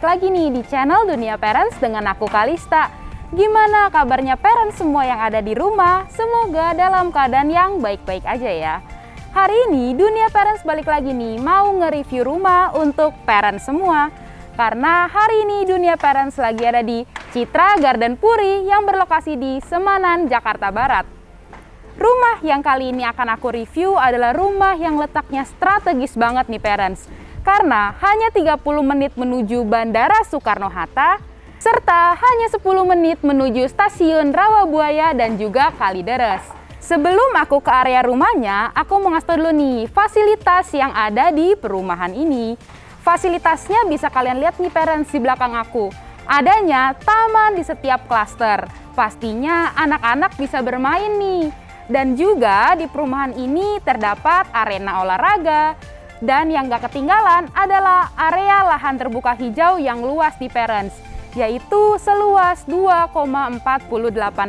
balik lagi nih di channel Dunia Parents dengan aku Kalista. Gimana kabarnya parents semua yang ada di rumah? Semoga dalam keadaan yang baik-baik aja ya. Hari ini Dunia Parents balik lagi nih mau nge-review rumah untuk parents semua. Karena hari ini Dunia Parents lagi ada di Citra Garden Puri yang berlokasi di Semanan, Jakarta Barat. Rumah yang kali ini akan aku review adalah rumah yang letaknya strategis banget nih parents. Karena hanya 30 menit menuju Bandara Soekarno-Hatta, serta hanya 10 menit menuju Stasiun Rawabuaya dan juga Kalideres. Sebelum aku ke area rumahnya, aku mau ngasih tau dulu nih fasilitas yang ada di perumahan ini. Fasilitasnya bisa kalian lihat nih parents di belakang aku. Adanya taman di setiap klaster. Pastinya anak-anak bisa bermain nih. Dan juga di perumahan ini terdapat arena olahraga. Dan yang gak ketinggalan adalah area lahan terbuka hijau yang luas di parents, yaitu seluas 2,48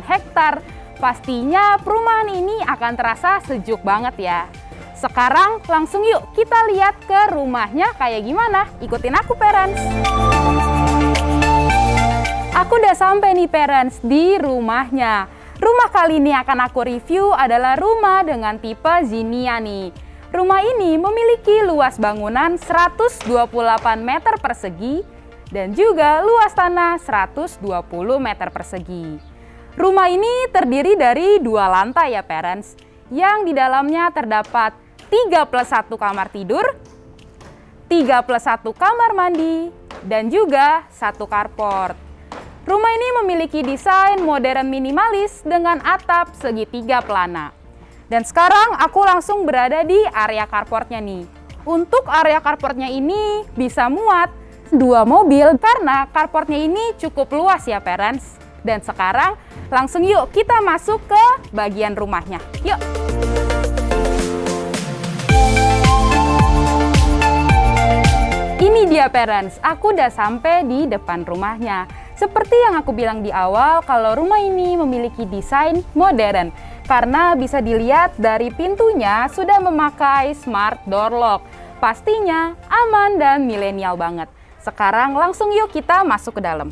hektar. Pastinya perumahan ini akan terasa sejuk banget ya. Sekarang langsung yuk kita lihat ke rumahnya kayak gimana. Ikutin aku parents. Aku udah sampai nih parents di rumahnya. Rumah kali ini akan aku review adalah rumah dengan tipe Zinnia nih. Rumah ini memiliki luas bangunan 128 meter persegi dan juga luas tanah 120 meter persegi. Rumah ini terdiri dari 2 lantai ya parents, yang di dalamnya terdapat 3+1 kamar tidur, 3+1 kamar mandi, dan juga 1 carport. Rumah ini memiliki desain modern minimalis dengan atap segitiga pelana. Dan sekarang aku langsung berada di area carportnya nih. Untuk area carportnya ini bisa muat 2 mobil karena carportnya ini cukup luas ya parents. Dan sekarang langsung yuk kita masuk ke bagian rumahnya. Yuk! Ini dia parents, aku udah sampai di depan rumahnya. Seperti yang aku bilang di awal, kalau rumah ini memiliki desain modern. Karena bisa dilihat dari pintunya sudah memakai smart door lock. Pastinya aman dan milenial banget. Sekarang langsung yuk kita masuk ke dalam.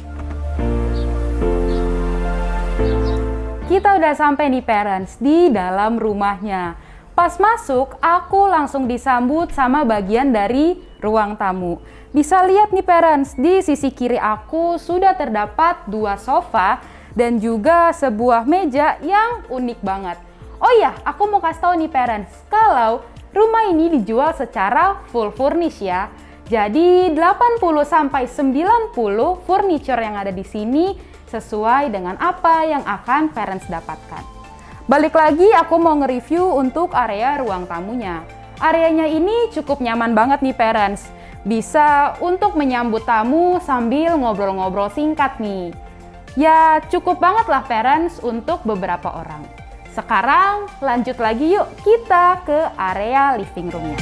Kita udah sampai nih parents di dalam rumahnya. Pas masuk, aku langsung disambut sama bagian dari ruang tamu. Bisa lihat nih parents, di sisi kiri aku sudah terdapat 2 sofa dan juga sebuah meja yang unik banget. Oh iya, aku mau kasih tahu nih parents, kalau rumah ini dijual secara full furnish ya. Jadi 80-90 furniture yang ada di sini sesuai dengan apa yang akan parents dapatkan. Balik lagi aku mau nge-review untuk area ruang tamunya. Areanya ini cukup nyaman banget nih parents. Bisa untuk menyambut tamu sambil ngobrol-ngobrol singkat nih. Ya cukup banget lah parents untuk beberapa orang. Sekarang lanjut lagi yuk kita ke area living roomnya.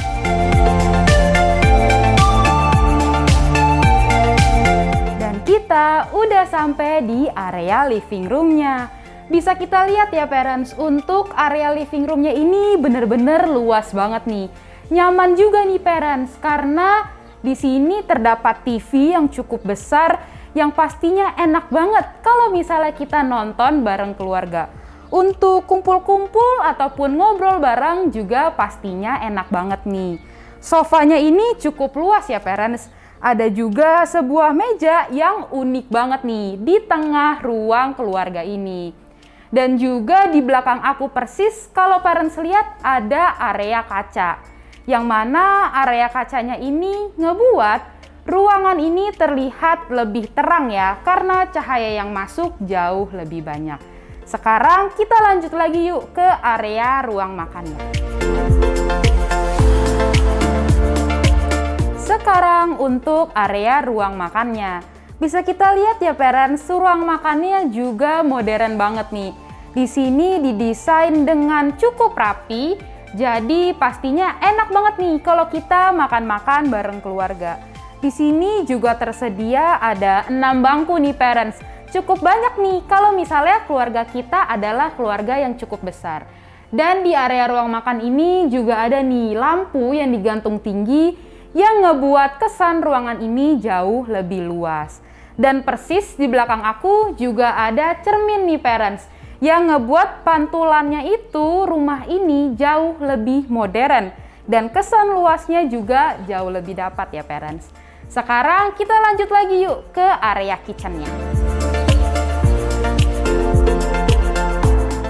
Dan kita udah sampai di area living roomnya. Bisa kita lihat ya parents, untuk area living roomnya ini bener-bener luas banget nih. Nyaman juga nih parents, karena di sini terdapat TV yang cukup besar yang pastinya enak banget kalau misalnya kita nonton bareng keluarga. Untuk kumpul-kumpul ataupun ngobrol bareng juga pastinya enak banget nih. Sofanya ini cukup luas ya parents. Ada juga sebuah meja yang unik banget nih di tengah ruang keluarga ini. Dan juga di belakang aku persis kalau parents lihat ada area kaca. Yang mana area kacanya ini ngebuat ruangan ini terlihat lebih terang ya, karena cahaya yang masuk jauh lebih banyak. Sekarang kita lanjut lagi yuk ke area ruang makannya. Sekarang untuk area ruang makannya. Bisa kita lihat ya parents, ruang makannya juga modern banget nih. Di sini didesain dengan cukup rapi, jadi pastinya enak banget nih kalau kita makan-makan bareng keluarga. Di sini juga tersedia ada 6 bangku nih parents. Cukup banyak nih kalau misalnya keluarga kita adalah keluarga yang cukup besar. Dan di area ruang makan ini juga ada nih lampu yang digantung tinggi yang ngebuat kesan ruangan ini jauh lebih luas. Dan persis di belakang aku juga ada cermin nih parents, yang ngebuat pantulannya itu rumah ini jauh lebih modern. Dan kesan luasnya juga jauh lebih dapat ya parents. Sekarang kita lanjut lagi yuk ke area kitchennya.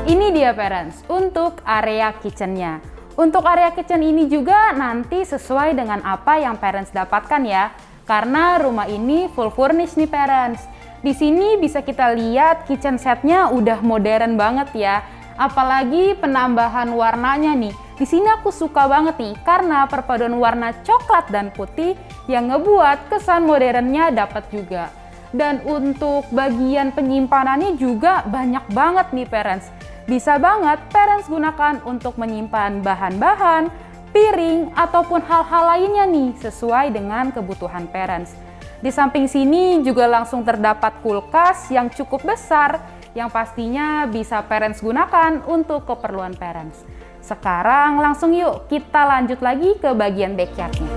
Ini dia parents, untuk area kitchennya. Untuk area kitchen ini juga nanti sesuai dengan apa yang parents dapatkan ya. Karena rumah ini full furnish nih parents. Di sini bisa kita lihat kitchen setnya udah modern banget ya. Apalagi penambahan warnanya nih. Di sini aku suka banget nih karena perpaduan warna coklat dan putih yang ngebuat kesan modernnya dapat juga. Dan untuk bagian penyimpanannya juga banyak banget nih parents. Bisa banget parents gunakan untuk menyimpan bahan-bahan, piring, ataupun hal-hal lainnya nih sesuai dengan kebutuhan parents. Di samping sini juga langsung terdapat kulkas yang cukup besar yang pastinya bisa parents gunakan untuk keperluan parents. Sekarang langsung yuk kita lanjut lagi ke bagian backyardnya.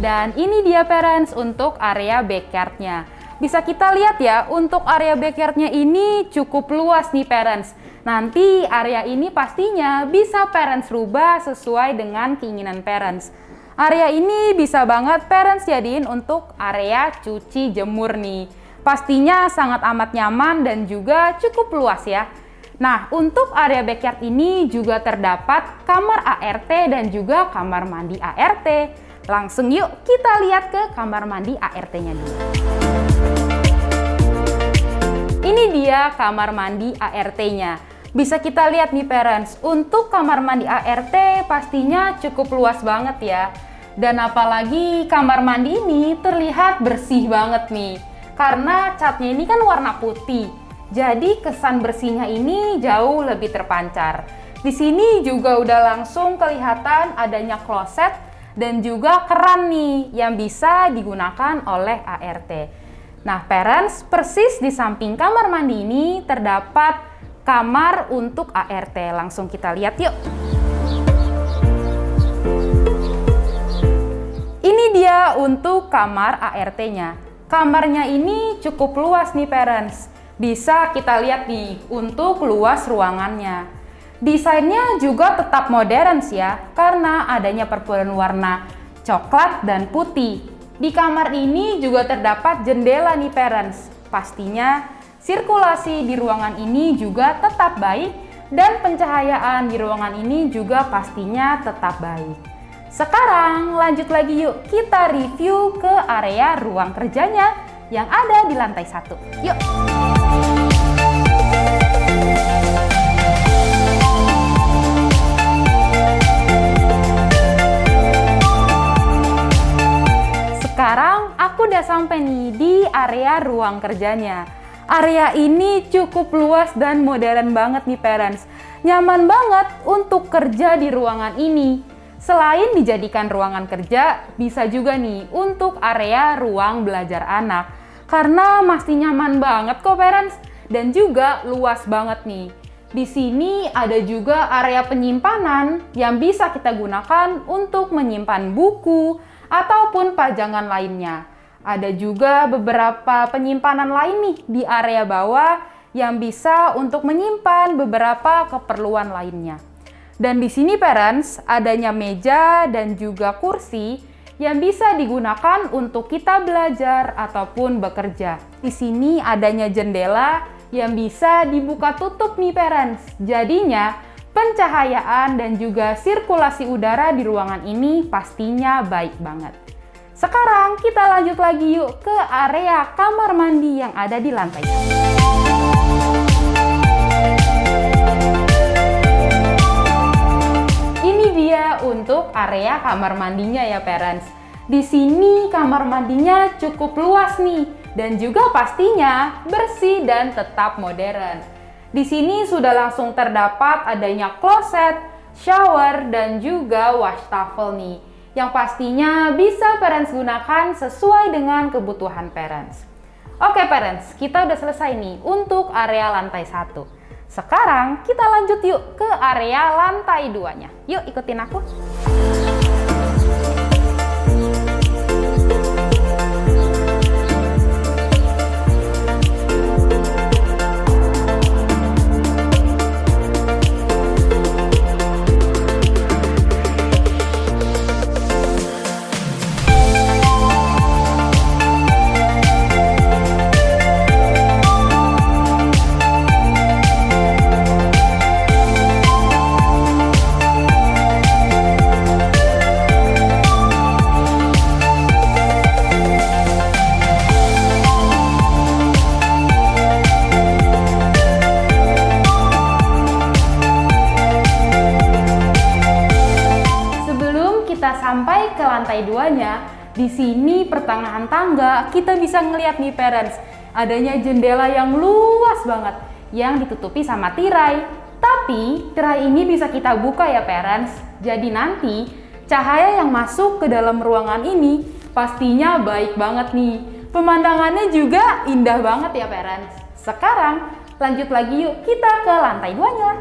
Dan ini dia parents untuk area backyardnya. Bisa kita lihat ya, untuk area backyardnya ini cukup luas nih parents. Nanti area ini pastinya bisa parents rubah sesuai dengan keinginan parents. Area ini bisa banget parents jadiin untuk area cuci jemur nih. Pastinya sangat amat nyaman dan juga cukup luas ya. Nah, untuk area backyard ini juga terdapat kamar ART dan juga kamar mandi ART. Langsung yuk kita lihat ke kamar mandi ART-nya dulu. Ini dia kamar mandi ART-nya. Bisa kita lihat nih parents, untuk kamar mandi ART pastinya cukup luas banget ya. Dan apalagi kamar mandi ini terlihat bersih banget nih. Karena catnya ini kan warna putih. Jadi kesan bersihnya ini jauh lebih terpancar. Di sini juga udah langsung kelihatan adanya kloset dan juga keran nih yang bisa digunakan oleh ART. Nah parents, persis di samping kamar mandi ini terdapat kamar untuk ART. Langsung kita lihat yuk. Ini dia untuk kamar ART-nya. Kamarnya ini cukup luas nih parents. Bisa kita lihat nih untuk luas ruangannya. Desainnya juga tetap modern sih ya, karena adanya perpaduan warna coklat dan putih. Di kamar ini juga terdapat jendela nih parents. Pastinya sirkulasi di ruangan ini juga tetap baik dan pencahayaan di ruangan ini juga pastinya tetap baik. Sekarang lanjut lagi yuk kita review ke area ruang kerjanya yang ada di lantai 1. Yuk! Sekarang aku udah sampai nih di area ruang kerjanya. Area ini cukup luas dan modern banget nih parents. Nyaman banget untuk kerja di ruangan ini. Selain dijadikan ruangan kerja, bisa juga nih untuk area ruang belajar anak. Karena masih nyaman banget kok parents dan juga luas banget nih. Di sini ada juga area penyimpanan yang bisa kita gunakan untuk menyimpan buku ataupun pajangan lainnya. Ada juga beberapa penyimpanan lain nih di area bawah yang bisa untuk menyimpan beberapa keperluan lainnya. Dan di sini parents, adanya meja dan juga kursi yang bisa digunakan untuk kita belajar ataupun bekerja. Di sini adanya jendela yang bisa dibuka tutup nih parents. Jadinya pencahayaan dan juga sirkulasi udara di ruangan ini pastinya baik banget. Sekarang kita lanjut lagi yuk ke area kamar mandi yang ada di lantai. Ini dia untuk area kamar mandinya ya parents. Di sini kamar mandinya cukup luas nih dan juga pastinya bersih dan tetap modern. Di sini sudah langsung terdapat adanya kloset, shower, dan juga wastafel nih. Yang pastinya bisa parents gunakan sesuai dengan kebutuhan parents. Oke parents, kita udah selesai nih untuk area lantai 1. Sekarang kita lanjut yuk ke area lantai 2-nya. Yuk ikutin aku. Sampai ke lantai 2-nya, di sini pertengahan tangga kita bisa ngeliat nih parents, adanya jendela yang luas banget yang ditutupi sama tirai. Tapi tirai ini bisa kita buka ya parents. Jadi nanti cahaya yang masuk ke dalam ruangan ini pastinya baik banget nih. Pemandangannya juga indah banget ya parents. Sekarang lanjut lagi yuk kita ke lantai 2-nya.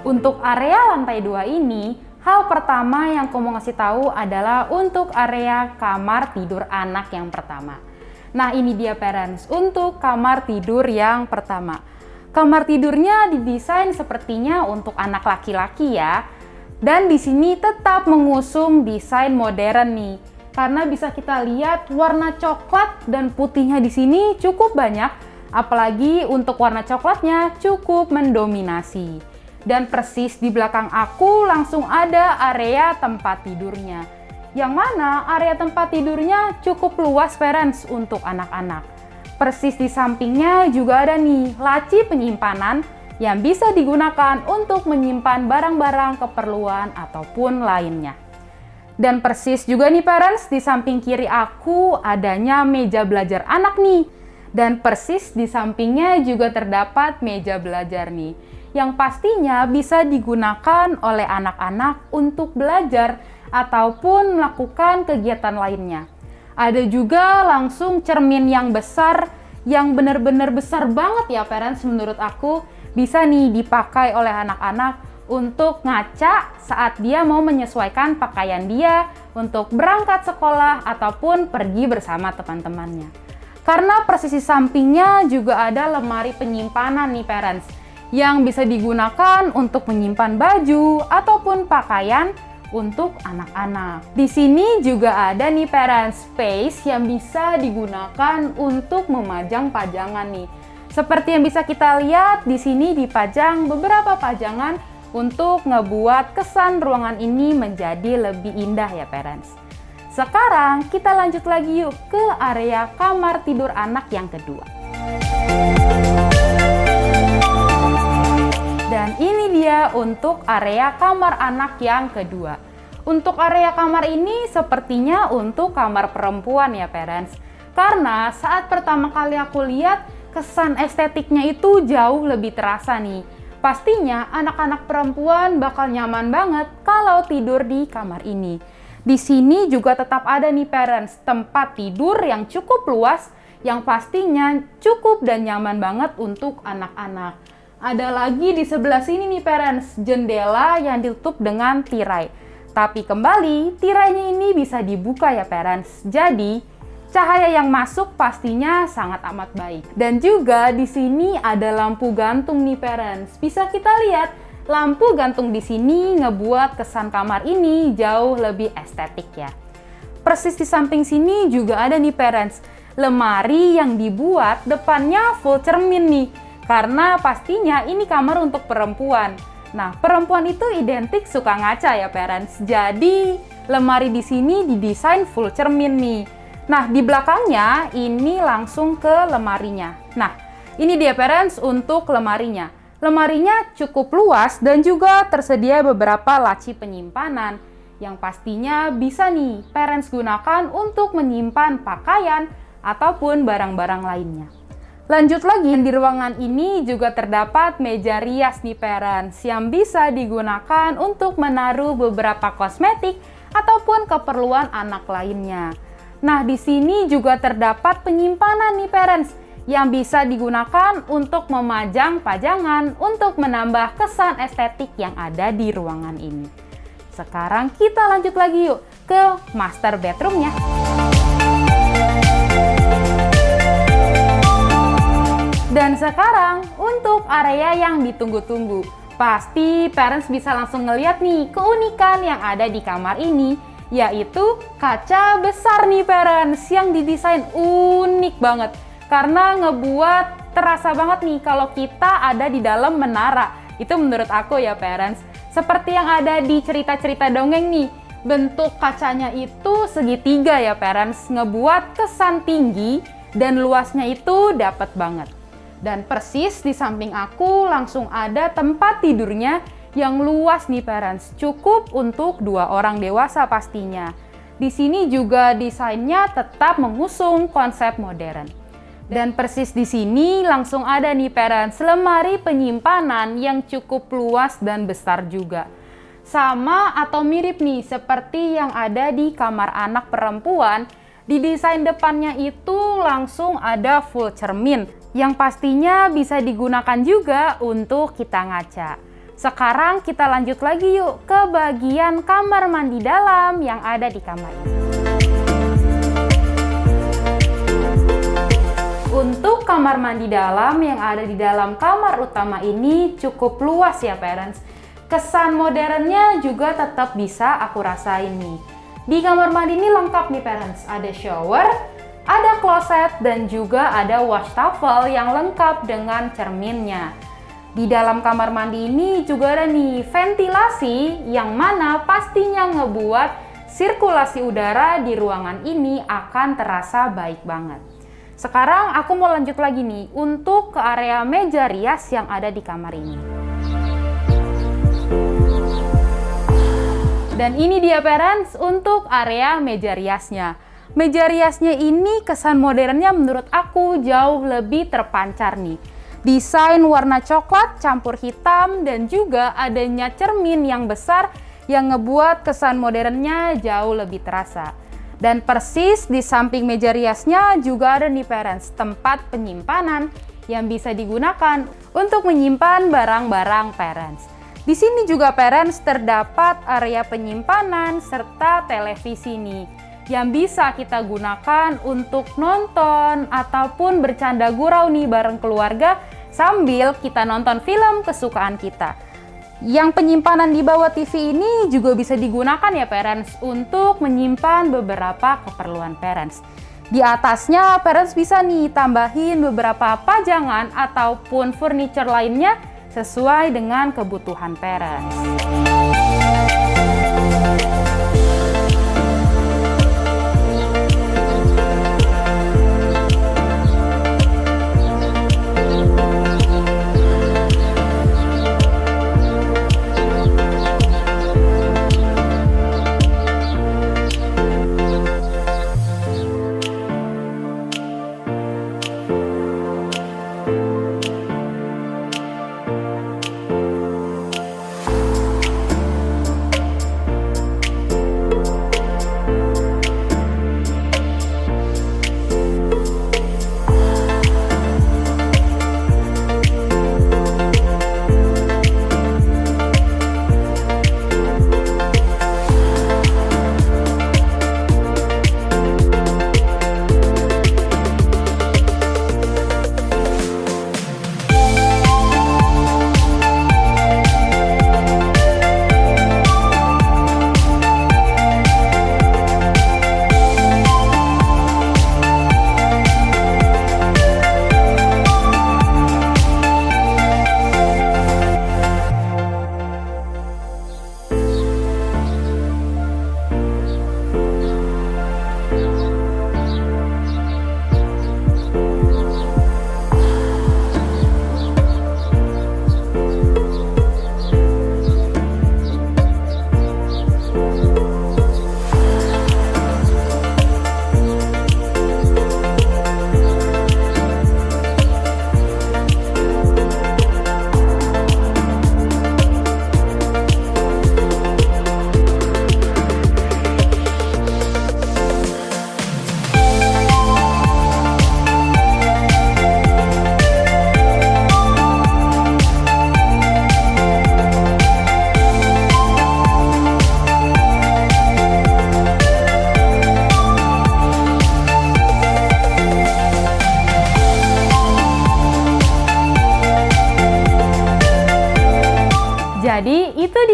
Untuk area lantai 2 ini, hal pertama yang aku mau ngasih tahu adalah untuk area kamar tidur anak yang pertama. Nah, ini dia parents, untuk kamar tidur yang pertama. Kamar tidurnya didesain sepertinya untuk anak laki-laki ya. Dan di sini tetap mengusung desain modern nih. Karena bisa kita lihat warna coklat dan putihnya di sini cukup banyak, apalagi untuk warna coklatnya cukup mendominasi. Dan persis di belakang aku langsung ada area tempat tidurnya. Yang mana area tempat tidurnya cukup luas parents untuk anak-anak. Persis di sampingnya juga ada nih laci penyimpanan yang bisa digunakan untuk menyimpan barang-barang keperluan ataupun lainnya. Dan persis juga nih parents, di samping kiri aku adanya meja belajar anak nih. Dan persis di sampingnya juga terdapat meja belajar nih, yang pastinya bisa digunakan oleh anak-anak untuk belajar ataupun melakukan kegiatan lainnya. Ada juga langsung cermin yang besar, yang benar-benar besar banget ya parents menurut aku. Bisa nih dipakai oleh anak-anak untuk ngaca saat dia mau menyesuaikan pakaian dia untuk berangkat sekolah ataupun pergi bersama teman-temannya. Karena persis di sampingnya juga ada lemari penyimpanan nih parents, yang bisa digunakan untuk menyimpan baju ataupun pakaian untuk anak-anak. Di sini juga ada nih parents space yang bisa digunakan untuk memajang pajangan nih. Seperti yang bisa kita lihat di sini dipajang beberapa pajangan untuk ngebuat kesan ruangan ini menjadi lebih indah ya parents. Sekarang kita lanjut lagi yuk ke area kamar tidur anak yang kedua. Dan ini dia untuk area kamar anak yang kedua. Untuk area kamar ini sepertinya untuk kamar perempuan ya parents. Karena saat pertama kali aku lihat, kesan estetiknya itu jauh lebih terasa nih. Pastinya anak-anak perempuan bakal nyaman banget kalau tidur di kamar ini. Di sini juga tetap ada nih parents, tempat tidur yang cukup luas, yang pastinya cukup dan nyaman banget untuk anak-anak. Ada lagi di sebelah sini nih parents, jendela yang ditutup dengan tirai. Tapi kembali, tirainya ini bisa dibuka ya parents. Jadi, cahaya yang masuk pastinya sangat amat baik. Dan juga di sini ada lampu gantung nih parents. Bisa kita lihat, lampu gantung di sini ngebuat kesan kamar ini jauh lebih estetik ya. Persis di samping sini juga ada nih parents, lemari yang dibuat depannya full cermin nih. Karena pastinya ini kamar untuk perempuan. Nah, perempuan itu identik suka ngaca ya parents. Jadi, lemari di sini didesain full cermin nih. Nah, di belakangnya ini langsung ke lemarinya. Nah, ini dia parents untuk lemarinya. Lemarinya cukup luas dan juga tersedia beberapa laci penyimpanan yang pastinya bisa nih parents gunakan untuk menyimpan pakaian ataupun barang-barang lainnya. Lanjut lagi, di ruangan ini juga terdapat meja rias nih parents yang bisa digunakan untuk menaruh beberapa kosmetik ataupun keperluan anak lainnya. Nah, di sini juga terdapat penyimpanan nih parents yang bisa digunakan untuk memajang pajangan untuk menambah kesan estetik yang ada di ruangan ini. Sekarang kita lanjut lagi yuk ke master bedroomnya. Dan sekarang untuk area yang ditunggu-tunggu. Pasti parents bisa langsung ngeliat nih keunikan yang ada di kamar ini, yaitu kaca besar nih parents yang didesain unik banget. Karena ngebuat terasa banget nih kalau kita ada di dalam menara. Itu menurut aku ya parents. Seperti yang ada di cerita-cerita dongeng nih. Bentuk kacanya itu segitiga ya parents. Ngebuat kesan tinggi dan luasnya itu dapat banget. Dan persis di samping aku langsung ada tempat tidurnya yang luas nih parents. Cukup untuk 2 orang dewasa pastinya. Di sini juga desainnya tetap mengusung konsep modern. Dan persis di sini langsung ada nih parents lemari penyimpanan yang cukup luas dan besar juga. Sama atau mirip nih seperti yang ada di kamar anak perempuan. Di desain depannya itu langsung ada full cermin yang pastinya bisa digunakan juga untuk kita ngaca. Sekarang kita lanjut lagi yuk ke bagian kamar mandi dalam yang ada di kamar ini. Untuk kamar mandi dalam yang ada di dalam kamar utama ini cukup luas ya parents. Kesan modernnya juga tetap bisa aku rasain nih. Di kamar mandi ini lengkap nih parents, ada shower, ada kloset, dan juga ada wastafel yang lengkap dengan cerminnya. Di dalam kamar mandi ini juga ada nih ventilasi yang mana pastinya ngebuat sirkulasi udara di ruangan ini akan terasa baik banget. Sekarang aku mau lanjut lagi nih untuk ke area meja rias yang ada di kamar ini. Dan ini dia parents untuk area meja riasnya. Meja riasnya ini kesan modernnya menurut aku jauh lebih terpancar nih. Desain warna coklat campur hitam dan juga adanya cermin yang besar yang ngebuat kesan modernnya jauh lebih terasa. Dan persis di samping meja riasnya juga ada nih parents tempat penyimpanan yang bisa digunakan untuk menyimpan barang-barang parents. Di sini juga parents terdapat area penyimpanan serta televisi nih yang bisa kita gunakan untuk nonton ataupun bercanda gurau nih bareng keluarga sambil kita nonton film kesukaan kita. Yang penyimpanan di bawah TV ini juga bisa digunakan ya parents untuk menyimpan beberapa keperluan parents. Di atasnya parents bisa nih tambahin beberapa pajangan ataupun furniture lainnya sesuai dengan kebutuhan parents.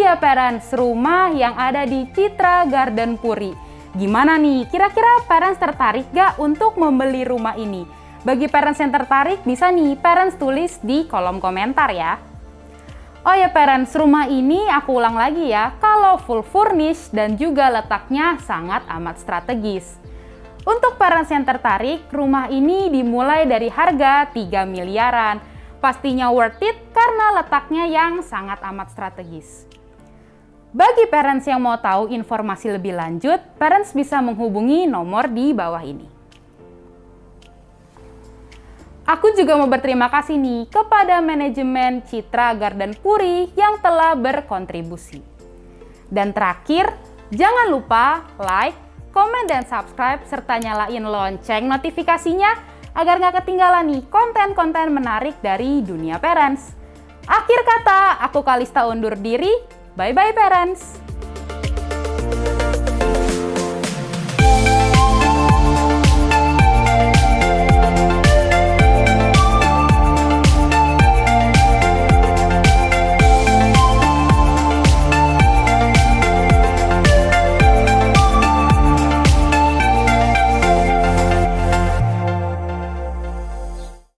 iya parents, rumah yang ada di Citra Garden Puri. Gimana nih, kira-kira parents tertarik gak untuk membeli rumah ini? Bagi parents yang tertarik, bisa nih parents tulis di kolom komentar ya. Oh ya parents, rumah ini aku ulang lagi ya, kalau full furnished dan juga letaknya sangat amat strategis. Untuk parents yang tertarik, rumah ini dimulai dari harga 3 miliaran. Pastinya worth it karena letaknya yang sangat amat strategis. Bagi parents yang mau tahu informasi lebih lanjut, parents bisa menghubungi nomor di bawah ini. Aku juga mau berterima kasih nih kepada manajemen Citra Garden Puri yang telah berkontribusi. Dan terakhir, jangan lupa like, komen, dan subscribe, serta nyalain lonceng notifikasinya agar nggak ketinggalan nih konten-konten menarik dari dunia parents. Akhir kata, aku Kalista undur diri. Bye-bye parents!